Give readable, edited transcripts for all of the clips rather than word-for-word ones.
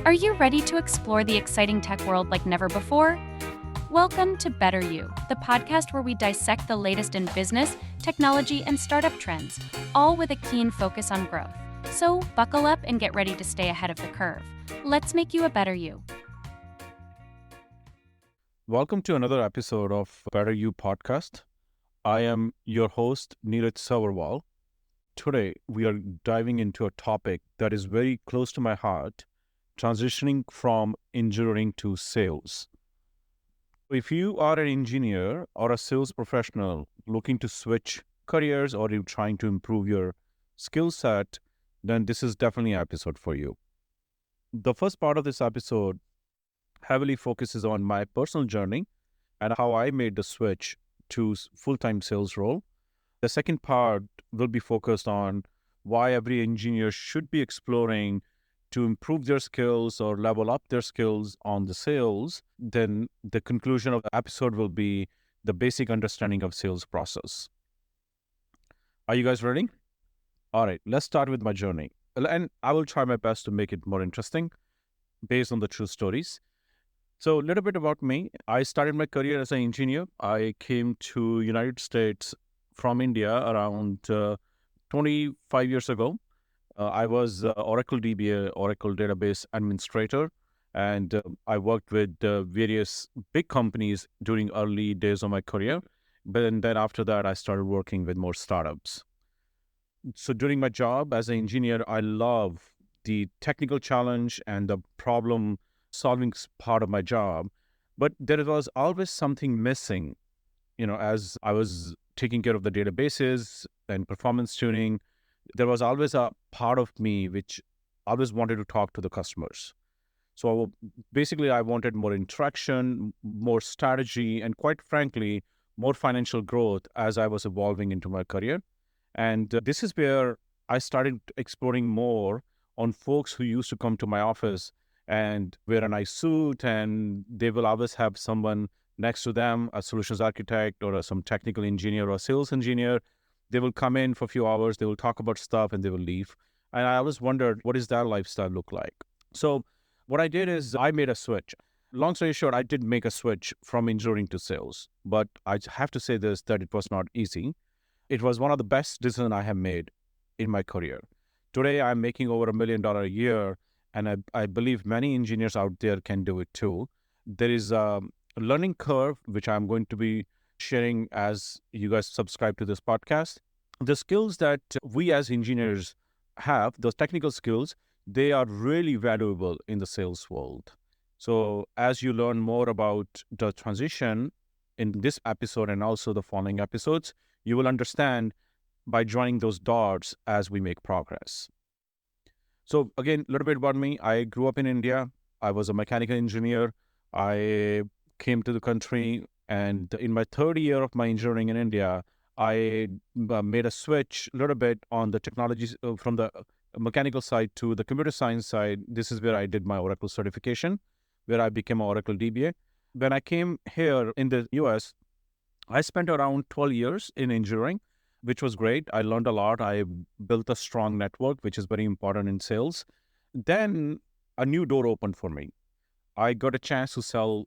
Are you ready to explore the exciting tech world like never before? Welcome to Better You, the podcast where we dissect the latest in business, technology, and startup trends, all with a keen focus on growth. So, buckle up and get ready to stay ahead of the curve. Let's make you a better you. Welcome to another episode of Better You podcast. I am your host, Neeraj. Today, we are diving into a topic that is very close to my heart, transitioning from engineering to sales. If you are an engineer or a sales professional looking to switch careers or you're trying to improve your skill set, then this is definitely an episode for you. The first part of this episode heavily focuses on my personal journey and how I made the switch to full-time sales role. The second part will be focused on why every engineer should be exploring to improve their skills or level up their skills on the sales. Then the conclusion of the episode will be the basic understanding of sales process. Are you guys ready? All right, let's start with my journey. And I will try my best to make it more interesting based on the true stories. So a little bit about me. I started my career as an engineer. I came to United States from India around 25 years ago. I was Oracle DBA, Oracle Database Administrator, and I worked with various big companies during early days of my career. But then after that, I started working with more startups. So during my job as an engineer, I love the technical challenge and the problem solving part of my job. But there was always something missing, as I was taking care of the databases and performance tuning. There was always a part of me which always wanted to talk to the customers. So basically, I wanted more interaction, more strategy, and quite frankly, more financial growth as I was evolving into my career. And this is where I started exploring more on folks who used to come to my office and wear a nice suit, and they will always have someone next to them, a solutions architect or some technical engineer or a sales engineer. They will come in for a few hours, they will talk about stuff, and they will leave. And I always wondered, what does that lifestyle look like? So what I did is I made a switch. Long story short, I did make a switch from engineering to sales. But I have to say this, that it was not easy. It was one of the best decisions I have made in my career. Today, I'm making over $1 million a year, and I believe many engineers out there can do it too. There is a learning curve, which I'm going to be sharing as you guys subscribe to this podcast. The skills that we as engineers have, those technical skills, they are really valuable in the sales world. So as you learn more about the transition in this episode and also the following episodes, you will understand by joining those dots as we make progress. So again, a little bit about me. I grew up in India. I was a mechanical engineer. I came to the country, and in my third year of my engineering in India, I made a switch a little bit on the technology from the mechanical side to the computer science side. This is where I did my Oracle certification, where I became an Oracle DBA. When I came here in the US, I spent around 12 years in engineering, which was great. I learned a lot. I built a strong network, which is very important in sales. Then a new door opened for me. I got a chance to sell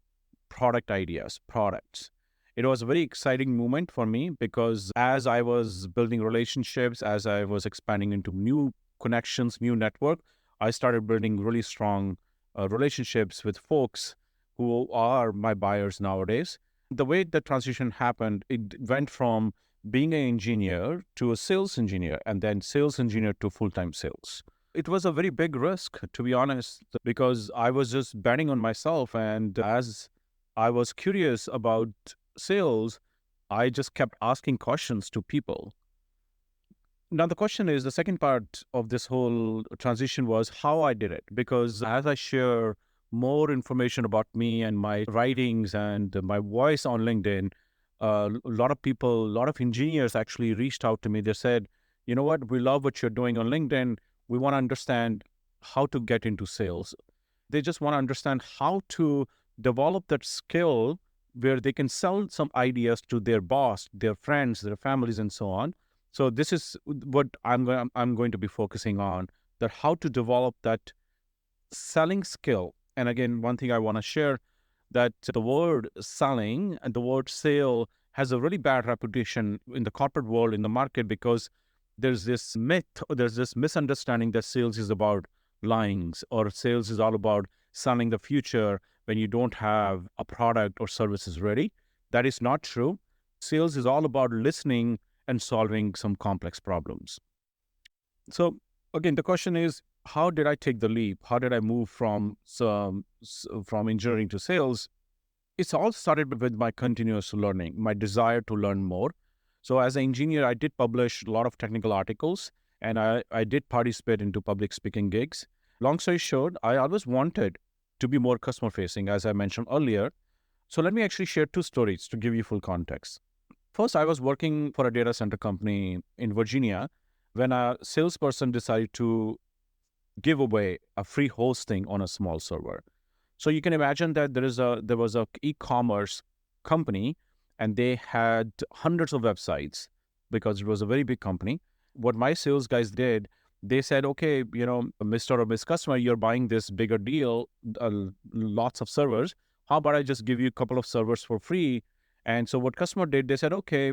products. It was a very exciting moment for me because as I was building relationships, as I was expanding into new connections, new network, I started building really strong relationships with folks who are my buyers nowadays. The way the transition happened, it went from being an engineer to a sales engineer and then sales engineer to full-time sales. It was a very big risk, to be honest, because I was just betting on myself. And as I was curious about sales, I just kept asking questions to people. Now, the question is, the second part of this whole transition was how I did it. Because as I share more information about me and my writings and my voice on LinkedIn, a lot of people, a lot of engineers actually reached out to me. They said, you know what, we love what you're doing on LinkedIn. We want to understand how to get into sales. They just want to understand how to develop that skill where they can sell some ideas to their boss, their friends, their families, and so on. So this is what I'm going to be focusing on, that how to develop that selling skill. And again, one thing I want to share that the word selling and the word sale has a really bad reputation in the corporate world, in the market, because there's this myth, or there's this misunderstanding that sales is about lying, or sales is all about selling the future when you don't have a product or services ready. That is not true. Sales is all about listening and solving some complex problems. So again, the question is, how did I take the leap? How did I move from engineering to sales? It's all started with my continuous learning, my desire to learn more. So as an engineer, I did publish a lot of technical articles, and I did participate into public speaking gigs. Long story short, I always wanted to be more customer facing, as I mentioned earlier. So let me actually share two stories to give you full context. First, I was working for a data center company in Virginia when a salesperson decided to give away a free hosting on a small server. So you can imagine that there was a e-commerce company, and they had hundreds of websites because it was a very big company. What my sales guys did, they said, okay, Mr. or Miss Customer, you're buying this bigger deal, lots of servers. How about I just give you a couple of servers for free? And so what customer did, they said, okay,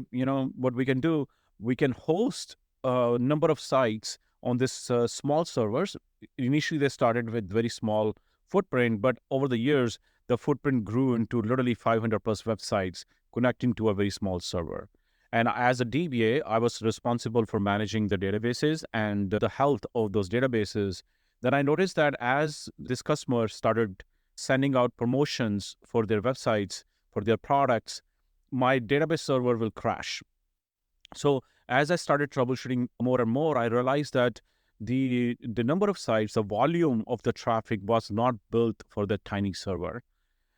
what we can do, we can host a number of sites on this small servers. Initially, they started with very small footprint, but over the years, the footprint grew into literally 500 plus websites connecting to a very small server. And as a DBA, I was responsible for managing the databases and the health of those databases. Then I noticed that as this customer started sending out promotions for their websites, for their products, my database server will crash. So as I started troubleshooting more and more, I realized that the number of sites, the volume of the traffic was not built for that tiny server.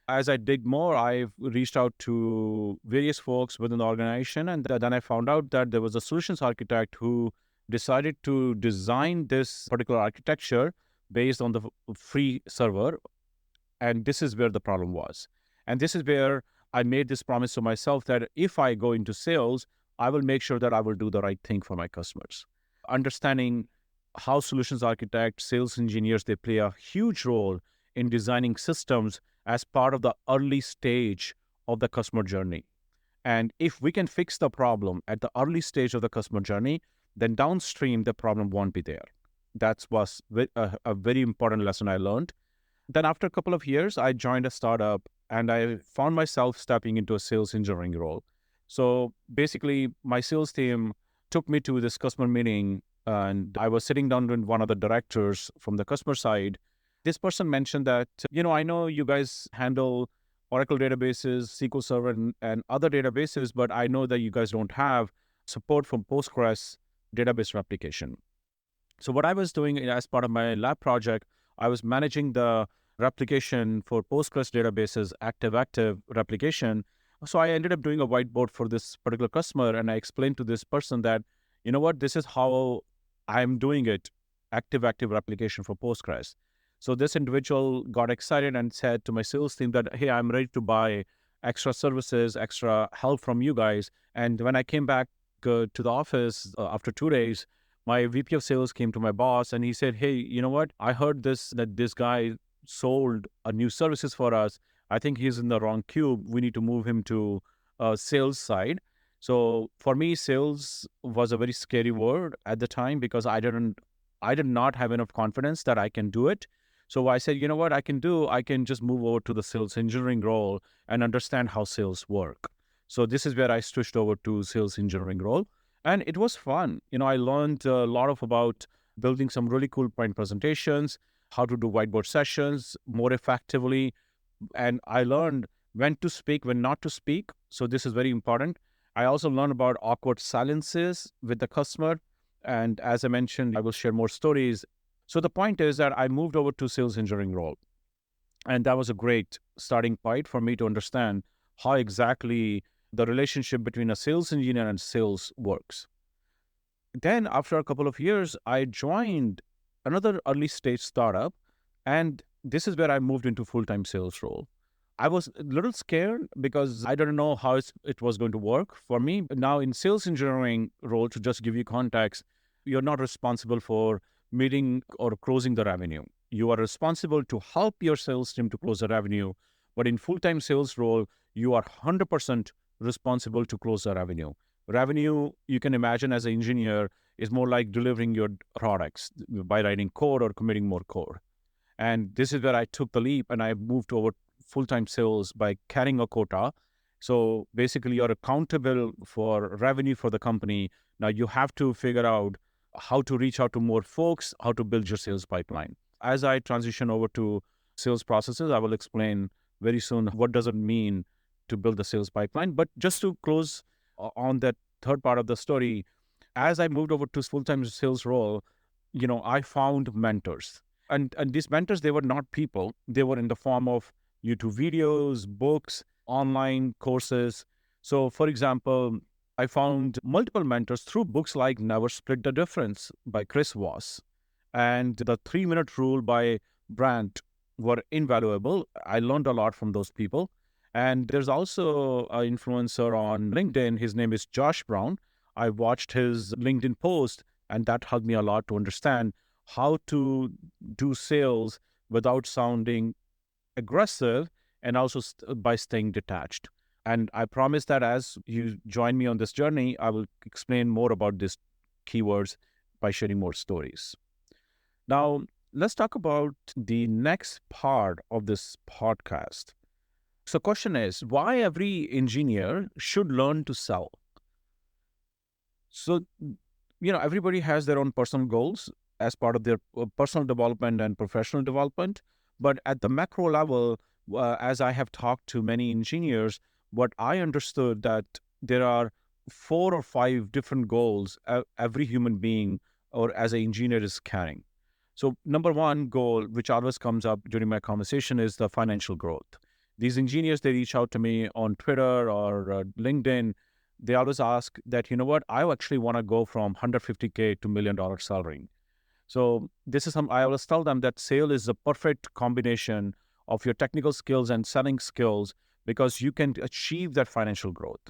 As I dig more, I reached out to various folks within the organization, and then I found out that there was a solutions architect who decided to design this particular architecture based on the free server. And this is where the problem was. And this is where I made this promise to myself that if I go into sales, I will make sure that I will do the right thing for my customers. Understanding how solutions architects, sales engineers, they play a huge role in designing systems as part of the early stage of the customer journey. And if we can fix the problem at the early stage of the customer journey, then downstream, the problem won't be there. That was a very important lesson I learned. Then after a couple of years, I joined a startup, and I found myself stepping into a sales engineering role. So basically, my sales team took me to this customer meeting, and I was sitting down with one of the directors from the customer side. This person mentioned that, I know you guys handle Oracle databases, SQL Server, and other databases, but I know that you guys don't have support for Postgres database replication. So what I was doing as part of my lab project, I was managing the replication for Postgres databases, active replication. So I ended up doing a whiteboard for this particular customer, and I explained to this person that, this is how I'm doing it, active replication for Postgres. So this individual got excited and said to my sales team that, hey, I'm ready to buy extra services, extra help from you guys. And when I came back to the office after 2 days, my VP of sales came to my boss and he said, hey, you know what? I heard that this guy sold a new services for us. I think he's in the wrong cube. We need to move him to sales side. So for me, sales was a very scary word at the time because I did not have enough confidence that I can do it. So I said, you know what I can just move over to the sales engineering role and understand how sales work. So this is where I switched over to sales engineering role. And it was fun. I learned a lot about building some really cool point presentations, how to do whiteboard sessions more effectively. And I learned when to speak, when not to speak. So this is very important. I also learned about awkward silences with the customer. And as I mentioned, I will share more stories. So the point is that I moved over to sales engineering role. And that was a great starting point for me to understand how exactly the relationship between a sales engineer and sales works. Then after a couple of years, I joined another early stage startup, and this is where I moved into full-time sales role. I was a little scared because I didn't know how it was going to work for me. Now in sales engineering role, to just give you context, you're not responsible for meeting or closing the revenue. you are responsible to help your sales team to close the revenue. But in full-time sales role, you are 100% responsible to close the revenue. Revenue, you can imagine as an engineer, is more like delivering your products by writing code or committing more code. And this is where I took the leap and I moved over full-time sales by carrying a quota. So basically, you're accountable for revenue for the company. Now you have to figure out how to reach out to more folks, how to build your sales pipeline. As I transition over to sales processes, I will explain very soon what does it mean to build the sales pipeline. But just to close on that third part of the story, as I moved over to full-time sales role, I found mentors. And these mentors, they were not people. They were in the form of YouTube videos, books, online courses. So, for example, I found multiple mentors through books like Never Split the Difference by Chris Voss and The 3-Minute Rule by Brandt were invaluable. I learned a lot from those people. And there's also an influencer on LinkedIn. His name is Josh Brown. I watched his LinkedIn post, and that helped me a lot to understand how to do sales without sounding aggressive and also by staying detached. And I promise that as you join me on this journey, I will explain more about these keywords by sharing more stories. Now, let's talk about the next part of this podcast. So question is, why every engineer should learn to sell? So, everybody has their own personal goals as part of their personal development and professional development. But at the macro level, as I have talked to many engineers, what I understood that there are 4 or 5 different goals every human being or as an engineer is carrying. So number one goal, which always comes up during my conversation, is the financial growth. These engineers, they reach out to me on Twitter or LinkedIn. They always ask that, I actually want to go from 150K to $1 million salary. So this is I always tell them that sale is a perfect combination of your technical skills and selling skills because you can achieve that financial growth.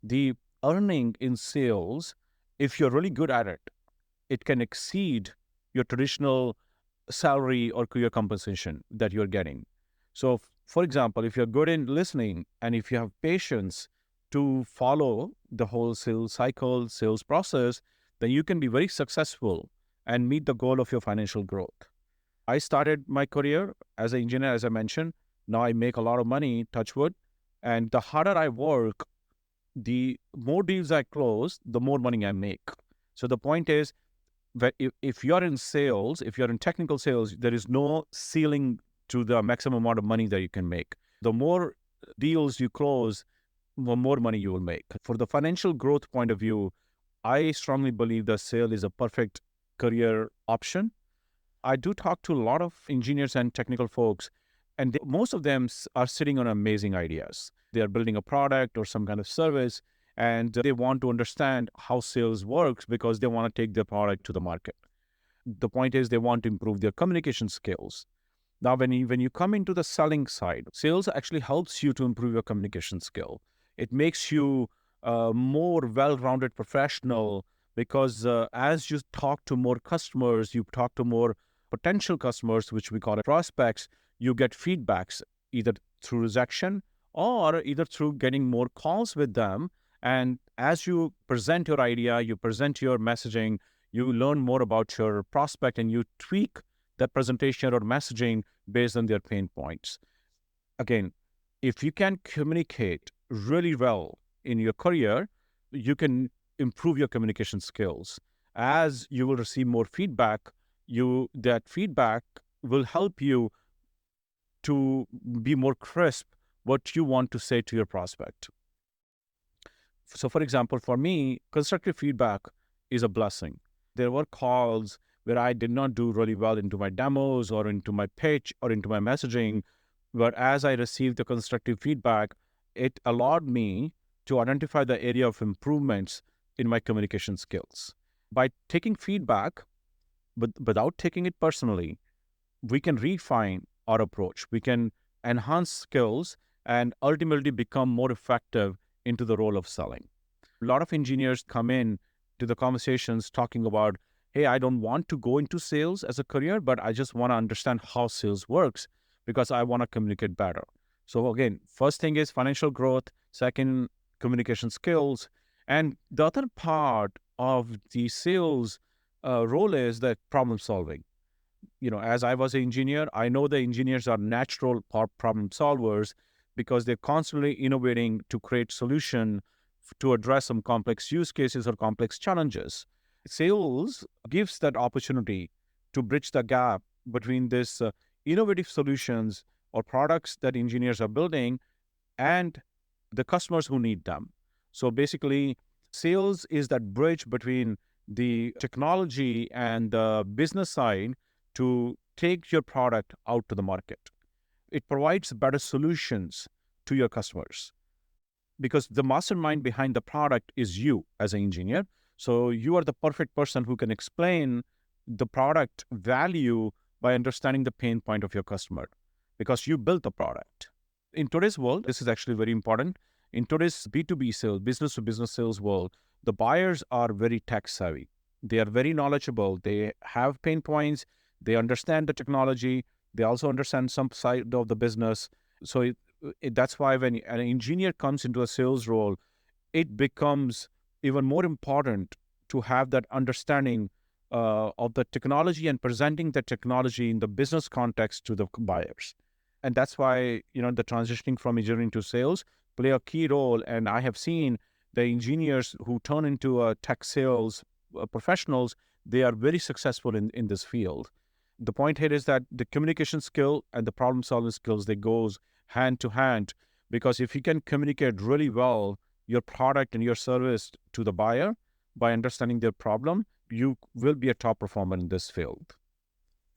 The earning in sales, if you're really good at it, it can exceed your traditional salary or career compensation that you're getting. So, for example, if you're good in listening and if you have patience to follow the whole sales cycle, sales process, then you can be very successful and meet the goal of your financial growth. I started my career as an engineer, as I mentioned. Now I make a lot of money, touch wood. And the harder I work, the more deals I close, the more money I make. So the point is that if you're in sales, if you're in technical sales, there is no ceiling to the maximum amount of money that you can make. The more deals you close, the more money you will make. For the financial growth point of view, I strongly believe that sale is a perfect career option. I do talk to a lot of engineers and technical folks, and most of them are sitting on amazing ideas. They are building a product or some kind of service, and they want to understand how sales works because they want to take their product to the market. The point is they want to improve their communication skills. Now, when you come into the selling side, sales actually helps you to improve your communication skill. It makes you more well-rounded professional because as you talk to more customers, you talk to more potential customers, which we call prospects, you get feedbacks either through rejection or either through getting more calls with them. And as you present your idea, you present your messaging, you learn more about your prospect and you tweak that presentation or messaging based on their pain points. Again, if you can communicate really well in your career, you can improve your communication skills. As you will receive more feedback, that feedback will help you to be more crisp what you want to say to your prospect. So, for example, for me, constructive feedback is a blessing. There were calls where I did not do really well into my demos or into my pitch or into my messaging, but as I received the constructive feedback, it allowed me to identify the area of improvements in my communication skills. By taking feedback, but without taking it personally, we can refine our approach. We can enhance skills and ultimately become more effective into the role of selling. A lot of engineers come in to the conversations talking about, hey, I don't want to go into sales as a career, but I just want to understand how sales works because I want to communicate better. So again, first thing is financial growth, second, communication skills. And the other part of the sales role is that problem solving. As I was an engineer, I know the engineers are natural problem solvers because they're constantly innovating to create solution to address some complex use cases or complex challenges. Sales gives that opportunity to bridge the gap between this innovative solutions or products that engineers are building and the customers who need them. So basically, sales is that bridge between the technology and the business side to take your product out to the market. It provides better solutions to your customers because the mastermind behind the product is you as an engineer. So you are the perfect person who can explain the product value by understanding the pain point of your customer because you built the product. In today's world, this is actually very important. In today's B2B sales, business to business sales world, the buyers are very tech savvy. They are very knowledgeable. They have pain points. They understand the technology. They also understand some side of the business. So that's why when an engineer comes into a sales role, it becomes even more important to have that understanding of the technology and presenting the technology in the business context to the buyers. And that's why, the transitioning from engineering to sales play a key role. And I have seen the engineers who turn into tech sales professionals, they are very successful in this field. The point here is that the communication skill and the problem solving skills, they goes hand to hand, because if you can communicate really well your product and your service to the buyer by understanding their problem, you will be a top performer in this field.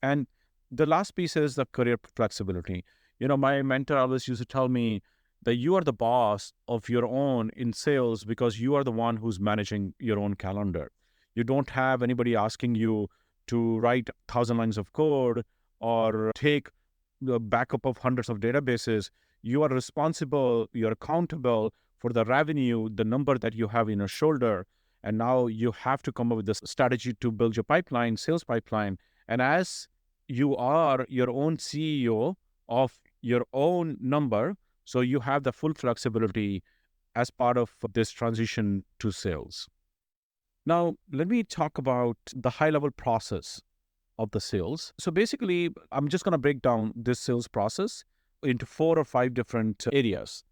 And the last piece is the career flexibility. My mentor always used to tell me that you are the boss of your own in sales because you are the one who's managing your own calendar. You don't have anybody asking you to write 1,000 lines of code or take the backup of hundreds of databases. You are responsible, you're accountable for the revenue, the number that you have in your shoulder. And now you have to come up with this strategy to build your pipeline, sales pipeline. And as you are your own CEO of your own number, so you have the full flexibility as part of this transition to sales. Now, let me talk about the high-level process of the sales. So basically, I'm just going to break down this sales process into 4 or 5 different areas.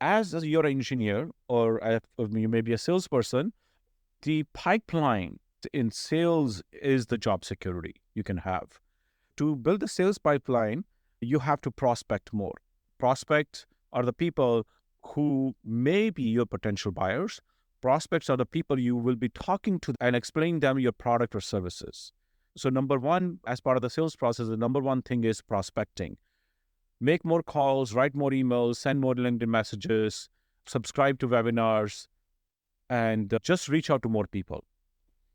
As you're an engineer or you may be a salesperson, the pipeline in sales is the job security you can have. To build a sales pipeline, you have to prospect more. Prospects are the people who may be your potential buyers. Prospects are the people you will be talking to and explaining them your product or services. So number one, as part of the sales process, the number one thing is prospecting. Make more calls, write more emails, send more LinkedIn messages, subscribe to webinars, and just reach out to more people.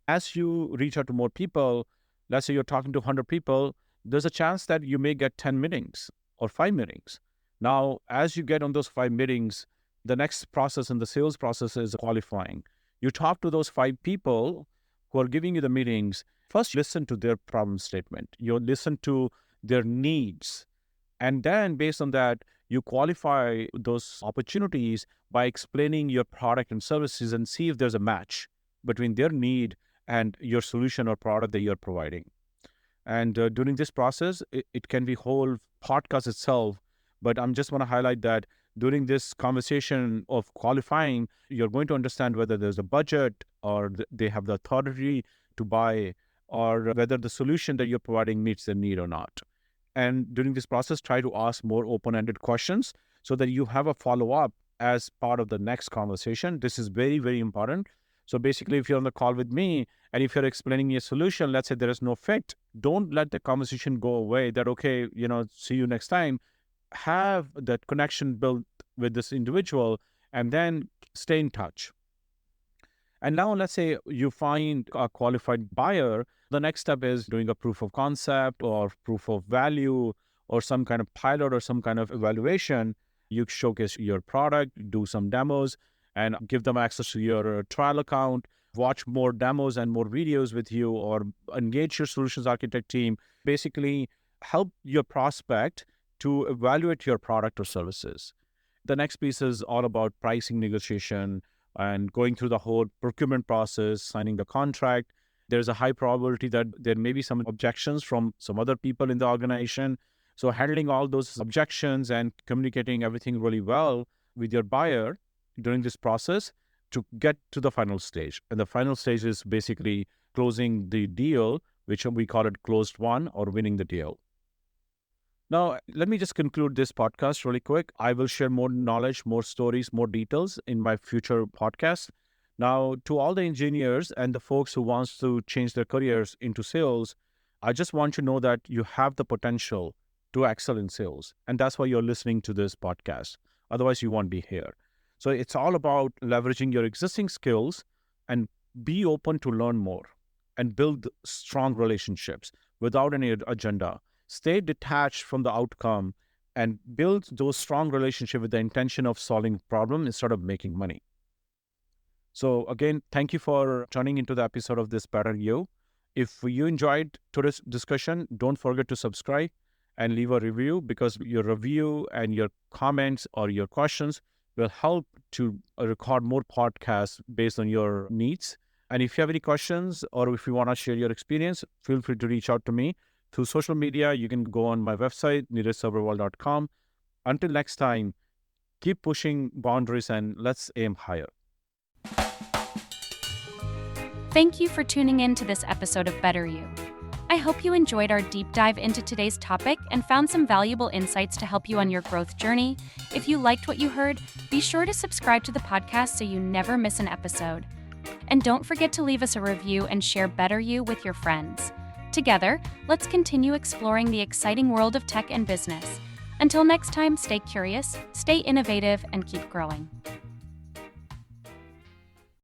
As you reach out to more people, let's say you're talking to 100 people, there's a chance that you may get 10 meetings or 5 meetings. Now, as you get on those 5 meetings, the next process in the sales process is qualifying. You talk to those 5 people who are giving you the meetings. First, listen to their problem statement. You listen to their needs. And then based on that, you qualify those opportunities by explaining your product and services and see if there's a match between their need and your solution or product that you're providing. And during this process, it can be whole podcast itself, but I'm just want to highlight that during this conversation of qualifying, you're going to understand whether there's a budget or they have the authority to buy, or whether the solution that you're providing meets their need or not. And during this process, try to ask more open-ended questions so that you have a follow-up as part of the next conversation. This is very, very important. So basically, if you're on the call with me and if you're explaining me a solution, let's say there is no fit, don't let the conversation go away that, okay, see you next time. Have that connection built with this individual and then stay in touch. And now let's say you find a qualified buyer. The next step is doing a proof of concept or proof of value or some kind of pilot or some kind of evaluation. You showcase your product, do some demos, and give them access to your trial account. watch more demos and more videos with you, or engage your solutions architect team. Basically, help your prospect to evaluate your product or services. The next piece is all about pricing negotiation and going through the whole procurement process, signing the contract. There's a high probability that there may be some objections from some other people in the organization. So handling all those objections and communicating everything really well with your buyer during this process to get to the final stage. And the final stage is basically closing the deal, which we call it closed won, or winning the deal. Now, let me just conclude this podcast really quick. I will share more knowledge, more stories, more details in my future podcasts. Now, to all the engineers and the folks who wants to change their careers into sales, I just want you to know that you have the potential to excel in sales. And that's why you're listening to this podcast. Otherwise, you won't be here. So it's all about leveraging your existing skills and be open to learn more and build strong relationships without any agenda. Stay detached from the outcome and build those strong relationships with the intention of solving a problem instead of making money. So again, thank you for tuning into the episode of This Better You. If you enjoyed today's discussion, don't forget to subscribe and leave a review, because your review and your comments or your questions will help to record more podcasts based on your needs. And if you have any questions or if you want to share your experience, feel free to reach out to me through social media. You can go on my website, neerajsabarwal.com. Until next time, keep pushing boundaries and let's aim higher. Thank you for tuning in to this episode of Better You. I hope you enjoyed our deep dive into today's topic and found some valuable insights to help you on your growth journey. If you liked what you heard, be sure to subscribe to the podcast so you never miss an episode. And don't forget to leave us a review and share Better You with your friends. Together, let's continue exploring the exciting world of tech and business. Until next time, stay curious, stay innovative, and keep growing.